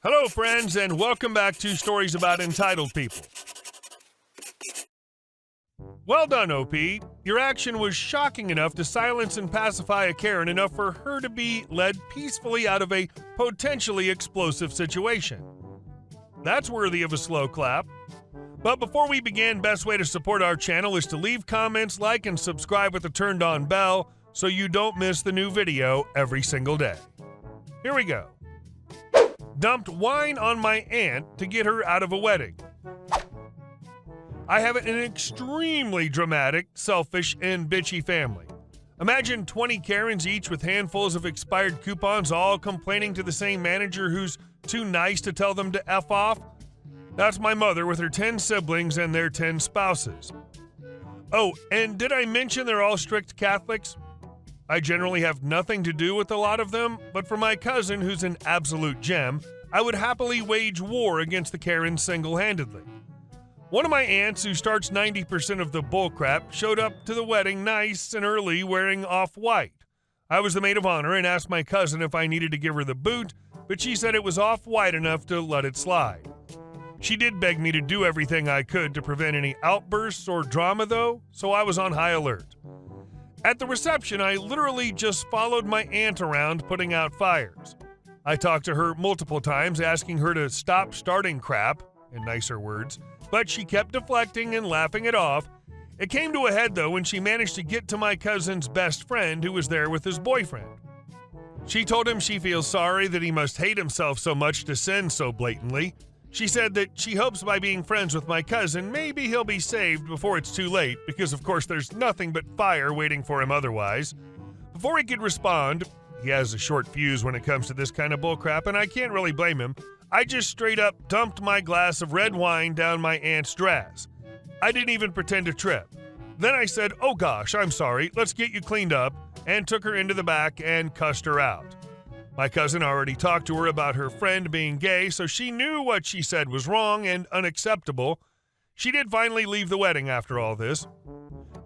Hello, friends, and welcome back to Stories About Entitled People. Well done, OP. Your action was shocking enough to silence and pacify a Karen enough for her to be led peacefully out of a potentially explosive situation. That's worthy of a slow clap. But before we begin, best way to support our channel is to leave comments, like, and subscribe with the turned-on bell so you don't miss the new video every single day. Here we go. Dumped Whine on my aunt to get her out of a wedding. I have an extremely dramatic, selfish, and bitchy family. Imagine 20 Karens each with handfuls of expired coupons all complaining to the same manager who's too nice to tell them to F off. That's my mother with her 10 siblings and their 10 spouses. Oh, and did I mention they're all strict Catholics? I generally have nothing to do with a lot of them, but for my cousin, who's an absolute gem, I would happily wage war against the Karens single-handedly. One of my aunts, who starts 90% of the bullcrap, showed up to the wedding nice and early wearing off-white. I was the maid of honor and asked my cousin if I needed to give her the boot, but she said it was off-white enough to let it slide. She did beg me to do everything I could to prevent any outbursts or drama, though, so I was on high alert. At the reception, I literally just followed my aunt around putting out fires. I talked to her multiple times, asking her to stop starting crap, in nicer words, but she kept deflecting and laughing it off. It came to a head, though, when she managed to get to my cousin's best friend, who was there with his boyfriend. She told him she feels sorry that he must hate himself so much to sin so blatantly. She said that she hopes by being friends with my cousin, maybe he'll be saved before it's too late, because of course there's nothing but fire waiting for him otherwise. Before he could respond, he has a short fuse when it comes to this kind of bullcrap, and I can't really blame him, I just straight up dumped my glass of red wine down my aunt's dress. I didn't even pretend to trip. Then I said, "Oh gosh, I'm sorry, let's get you cleaned up," and took her into the back and cussed her out. My cousin already talked to her about her friend being gay, so she knew what she said was wrong and unacceptable. She did finally leave the wedding after all this.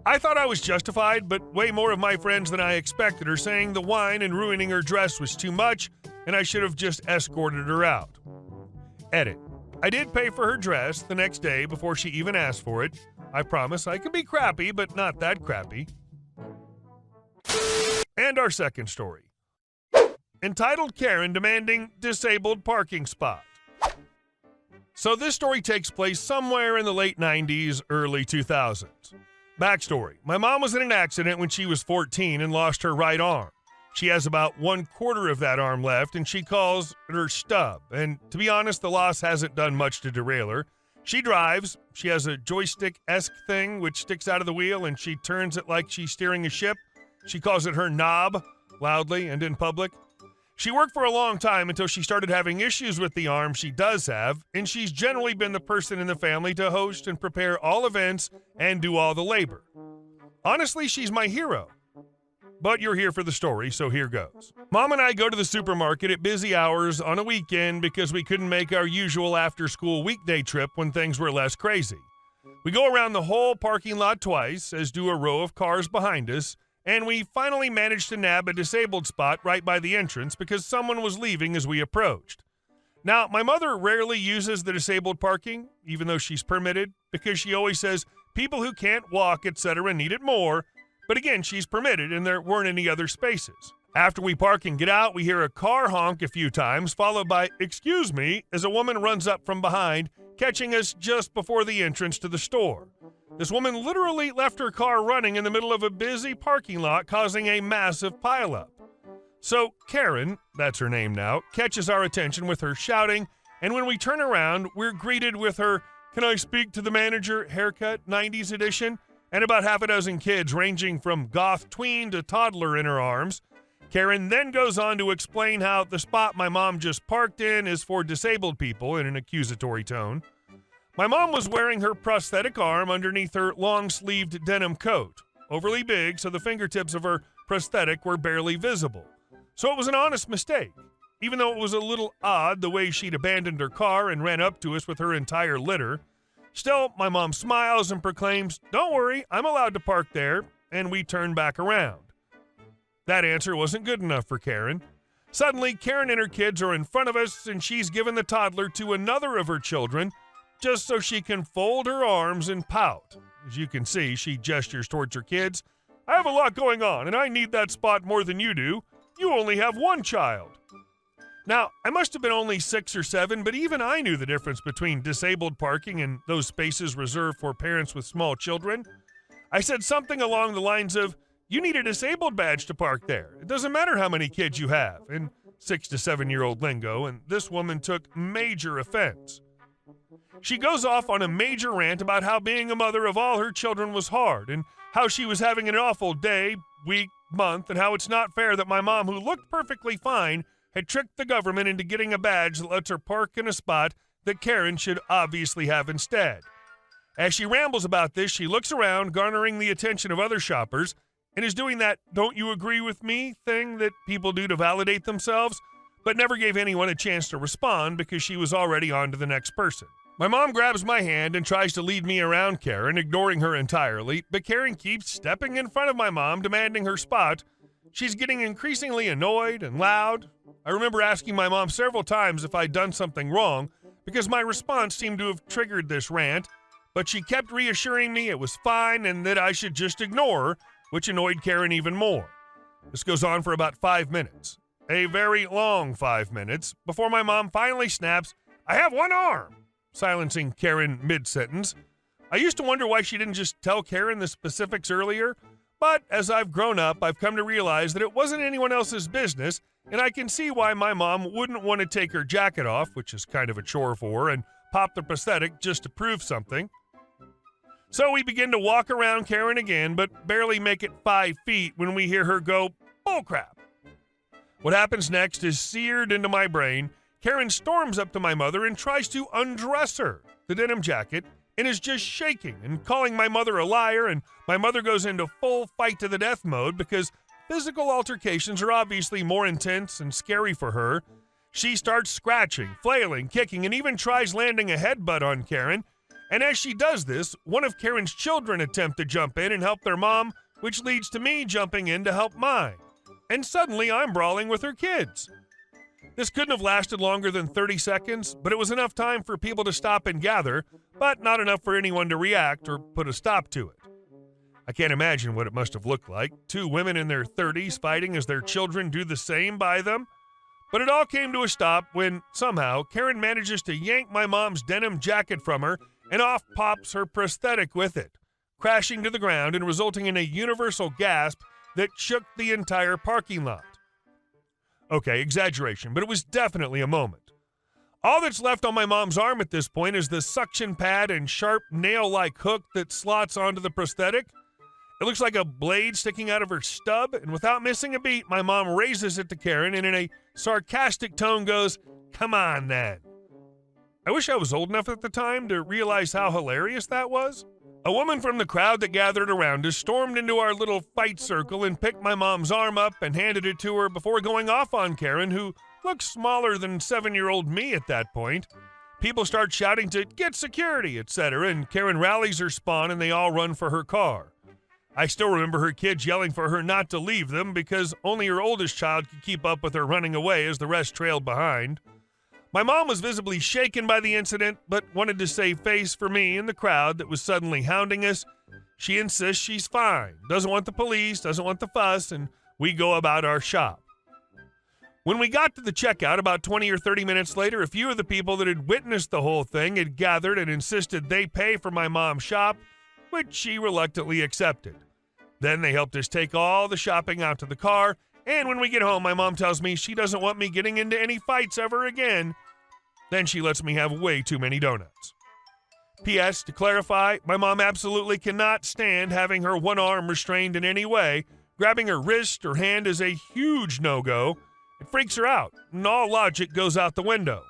I thought I was justified, but way more of my friends than I expected are saying the wine and ruining her dress was too much, and I should have just escorted her out. Edit. I did pay for her dress the next day before she even asked for it. I promise I can be crappy, but not that crappy. And our second story. Entitled Karen demanding disabled parking spot. So this story takes place somewhere in the late 90s, early 2000s. Backstory. My mom was in an accident when she was 14 and lost her right arm. She has about 1/4 of that arm left, and she calls it her stub. And to be honest, the loss hasn't done much to derail her. She drives. She has a joystick-esque thing which sticks out of the wheel, and she turns it like she's steering a ship. She calls it her knob, loudly and in public. She worked for a long time until she started having issues with the arm she does have, and she's generally been the person in the family to host and prepare all events and do all the labor. Honestly, she's my hero. But you're here for the story, so here goes. Mom and I go to the supermarket at busy hours on a weekend because we couldn't make our usual after-school weekday trip when things were less crazy. We go around the whole parking lot twice, as do a row of cars behind us, and we finally managed to nab a disabled spot right by the entrance because someone was leaving as we approached. Now, my mother rarely uses the disabled parking, even though she's permitted, because she always says people who can't walk, etc. need it more, but again, she's permitted and there weren't any other spaces. After we park and get out, we hear a car honk a few times, followed by, "Excuse me," as a woman runs up from behind, catching us just before the entrance to the store. This woman literally left her car running in the middle of a busy parking lot, causing a massive pileup. So Karen, that's her name now, catches our attention with her shouting, and when we turn around, we're greeted with her "Can I speak to the manager?" haircut, 90s edition, and about half a dozen kids ranging from goth tween to toddler in her arms. Karen then goes on to explain how the spot my mom just parked in is for disabled people in an accusatory tone. My mom was wearing her prosthetic arm underneath her long-sleeved denim coat, overly big so the fingertips of her prosthetic were barely visible. So it was an honest mistake, even though it was a little odd the way she'd abandoned her car and ran up to us with her entire litter. Still, my mom smiles and proclaims, "Don't worry, I'm allowed to park there," and we turn back around. That answer wasn't good enough for Karen. Suddenly, Karen and her kids are in front of us, and she's given the toddler to another of her children just so she can fold her arms and pout. As you can see, she gestures towards her kids. I have a lot going on, and I need that spot more than you do. You only have one child. Now, I must have been only 6 or 7, but even I knew the difference between disabled parking and those spaces reserved for parents with small children. I said something along the lines of, you need a disabled badge to park there. It doesn't matter how many kids you have, in 6 to 7-year-old lingo, and this woman took major offense. She goes off on a major rant about how being a mother of all her children was hard, and how she was having an awful day, week, month, and how it's not fair that my mom, who looked perfectly fine, had tricked the government into getting a badge that lets her park in a spot that Karen should obviously have instead. As she rambles about this, she looks around, garnering the attention of other shoppers, and is doing that "don't you agree with me" thing that people do to validate themselves, but never gave anyone a chance to respond because she was already on to the next person. My mom grabs my hand and tries to lead me around Karen, ignoring her entirely, but Karen keeps stepping in front of my mom, demanding her spot. She's getting increasingly annoyed and loud. I remember asking my mom several times if I'd done something wrong, because my response seemed to have triggered this rant, but she kept reassuring me it was fine and that I should just ignore her, which annoyed Karen even more. This goes on for about 5 minutes. A very long 5 minutes, before my mom finally snaps, "I have one arm," silencing Karen mid-sentence. I used to wonder why she didn't just tell Karen the specifics earlier, but as I've grown up, I've come to realize that it wasn't anyone else's business, and I can see why my mom wouldn't want to take her jacket off, which is kind of a chore for her, and pop the prosthetic just to prove something. So we begin to walk around Karen again, but barely make it 5 feet when we hear her go, "Bullcrap." What happens next is seared into my brain. Karen storms up to my mother and tries to undress her, the denim jacket, and is just shaking and calling my mother a liar, and my mother goes into full fight-to-the-death mode because physical altercations are obviously more intense and scary for her. She starts scratching, flailing, kicking, and even tries landing a headbutt on Karen. And as she does this, one of Karen's children attempt to jump in and help their mom, which leads to me jumping in to help mine. And suddenly I'm brawling with her kids. This couldn't have lasted longer than 30 seconds, but it was enough time for people to stop and gather, but not enough for anyone to react or put a stop to it. I can't imagine what it must have looked like, 2 women in their 30s fighting as their children do the same by them. But it all came to a stop when, somehow, Karen manages to yank my mom's denim jacket from her, and off pops her prosthetic with it, crashing to the ground and resulting in a universal gasp that shook the entire parking lot. Okay, exaggeration, but it was definitely a moment. All that's left on my mom's arm at this point is the suction pad and sharp nail-like hook that slots onto the prosthetic. It looks like a blade sticking out of her stub, and without missing a beat, my mom raises it to Karen and in a sarcastic tone goes, "Come on, then." I wish I was old enough at the time to realize how hilarious that was. A woman from the crowd that gathered around us stormed into our little fight circle and picked my mom's arm up and handed it to her before going off on Karen, who looked smaller than 7-year-old me at that point. People start shouting to "get security," etc., and Karen rallies her spawn and they all run for her car. I still remember her kids yelling for her not to leave them because only her oldest child could keep up with her running away as the rest trailed behind. My mom was visibly shaken by the incident, but wanted to save face for me in the crowd that was suddenly hounding us. She insists she's fine, doesn't want the police, doesn't want the fuss, and we go about our shop. When we got to the checkout about 20 or 30 minutes later, a few of the people that had witnessed the whole thing had gathered and insisted they pay for my mom's shop, which she reluctantly accepted. Then they helped us take all the shopping out to the car, and when we get home, my mom tells me she doesn't want me getting into any fights ever again. Then she lets me have way too many donuts. P.S. To clarify, my mom absolutely cannot stand having her one arm restrained in any way. Grabbing her wrist or hand is a huge no-go. It freaks her out, and all logic goes out the window.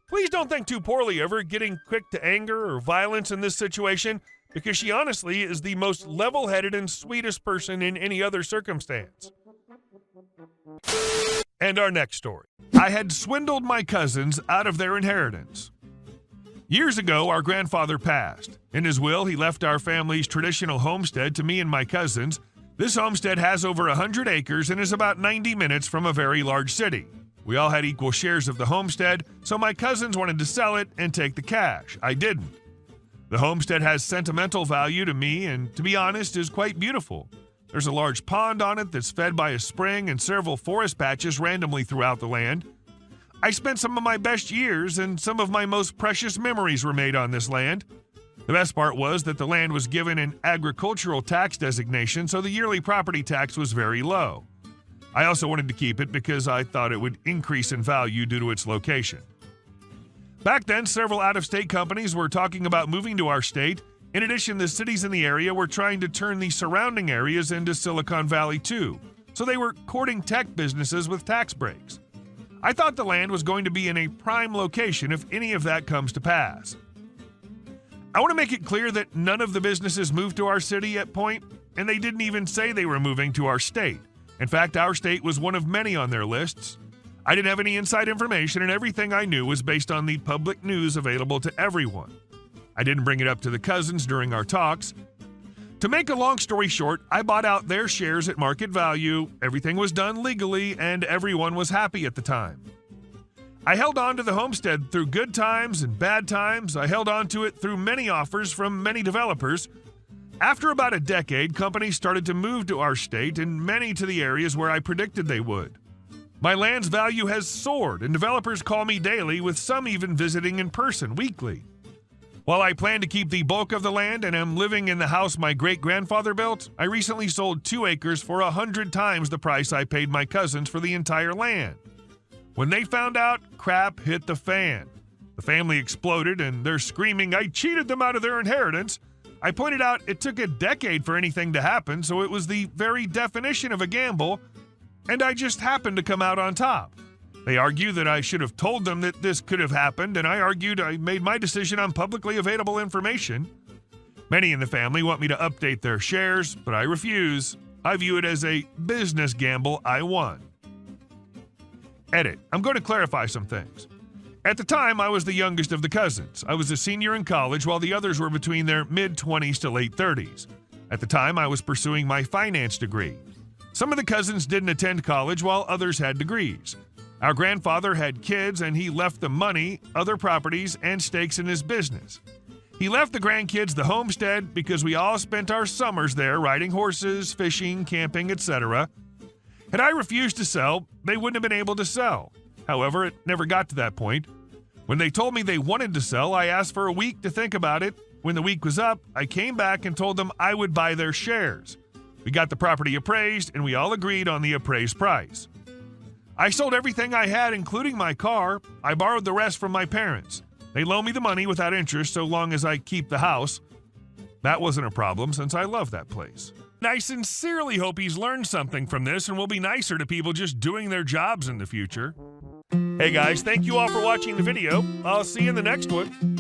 Please don't think too poorly of her getting quick to anger or violence in this situation, because she honestly is the most level-headed and sweetest person in any other circumstance. And our next story. I had swindled my cousins out of their inheritance. Years ago, our grandfather passed. In his will, he left our family's traditional homestead to me and my cousins. This homestead has over 100 acres and is about 90 minutes from a very large city. We all had equal shares of the homestead, so my cousins wanted to sell it and take the cash. I didn't. The homestead has sentimental value to me and, to be honest, is quite beautiful. There's a large pond on it that's fed by a spring and several forest patches randomly throughout the land. I spent some of my best years and some of my most precious memories were made on this land. The best part was that the land was given an agricultural tax designation, so the yearly property tax was very low. I also wanted to keep it because I thought it would increase in value due to its location. Back then, several out-of-state companies were talking about moving to our state. In addition, the cities in the area were trying to turn the surrounding areas into Silicon Valley too, so they were courting tech businesses with tax breaks. I thought the land was going to be in a prime location if any of that comes to pass. I want to make it clear that none of the businesses moved to our city at point, and they didn't even say they were moving to our state. In fact, our state was one of many on their lists. I didn't have any inside information, and everything I knew was based on the public news available to everyone. I didn't bring it up to the cousins during our talks. To make a long story short, I bought out their shares at market value, everything was done legally, and everyone was happy at the time. I held on to the homestead through good times and bad times. I held on to it through many offers from many developers. After about a decade, companies started to move to our state and many to the areas where I predicted they would. My land's value has soared, and developers call me daily, with some even visiting in person weekly. While I plan to keep the bulk of the land and am living in the house my great-grandfather built, I recently sold 2 acres for 100 times the price I paid my cousins for the entire land. When they found out, crap hit the fan. The family exploded, and they're screaming, "I cheated them out of their inheritance." I pointed out it took a decade for anything to happen, so it was the very definition of a gamble, and I just happened to come out on top. They argue that I should have told them that this could have happened, and I argued I made my decision on publicly available information. Many in the family want me to update their shares, but I refuse. I view it as a business gamble I won. Edit. I'm going to clarify some things. At the time, I was the youngest of the cousins. I was a senior in college while the others were between their mid-20s to late 30s. At the time, I was pursuing my finance degree. Some of the cousins didn't attend college while others had degrees. Our grandfather had kids and he left them money, other properties, and stakes in his business. He left the grandkids the homestead because we all spent our summers there riding horses, fishing, camping, etc. Had I refused to sell, they wouldn't have been able to sell. However, it never got to that point. When they told me they wanted to sell, I asked for a week to think about it. When the week was up, I came back and told them I would buy their shares. We got the property appraised, and we all agreed on the appraised price. I sold everything I had, including my car. I borrowed the rest from my parents. They loan me the money without interest so long as I keep the house. That wasn't a problem since I love that place. And I sincerely hope he's learned something from this and will be nicer to people just doing their jobs in the future. Hey guys, thank you all for watching the video. I'll see you in the next one.